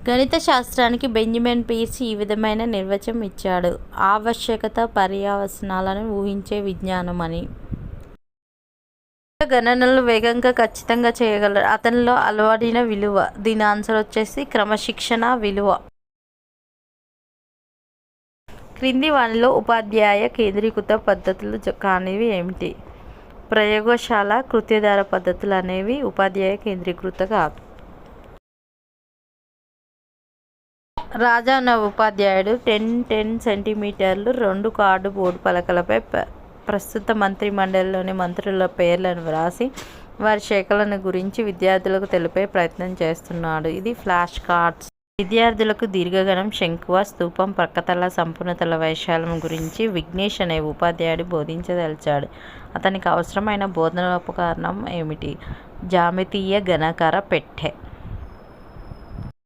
గణిత శాస్త్రానికి Benjamin peers ఈ విధమైన నిర్వచనం ఇచ్చాడు: ఆవశ్యకత పర్యవసానాలను ఊహించే విజ్ఞానం అని. గణనలు వేగంగా ఖచ్చితంగా చేయగలరు. అతనిలో అలవడిన విలువ. దీని ఆన్సర్ వచ్చేసి క్రమశిక్షణ విలువ. క్రింది వానిలో ఉపాధ్యాయ కేంద్రీకృత పద్ధతులు కానివి ఏమిటి? ప్రయోగశాల కృత్యధార పద్ధతులు అనేవి ఉపాధ్యాయ కేంద్రీకృత కాదు. రాజా అన్న ఉపాధ్యాయుడు 10 సెంటీమీటర్లు 2 కార్డు బోర్డు పలకలపై ప్రస్తుత మంత్రి మండలిలోని మంత్రుల పేర్లను వ్రాసి వారి శాఖలను గురించి విద్యార్థులకు తెలిపే ప్రయత్నం చేస్తున్నాడు. ఇది ఫ్లాష్ కార్డ్స్. విద్యార్థులకు దీర్ఘగణం, శంకువ, స్తూపం, ప్రక్కతల, సంపూర్ణతల వైశాల్యం గురించి విఘ్నేష్ అనే ఉపాధ్యాయుడు బోధించదలిచాడు. అతనికి అవసరమైన బోధనోపకరణం ఏమిటి? జ్యామితీయ ఘనాకార పెట్టె.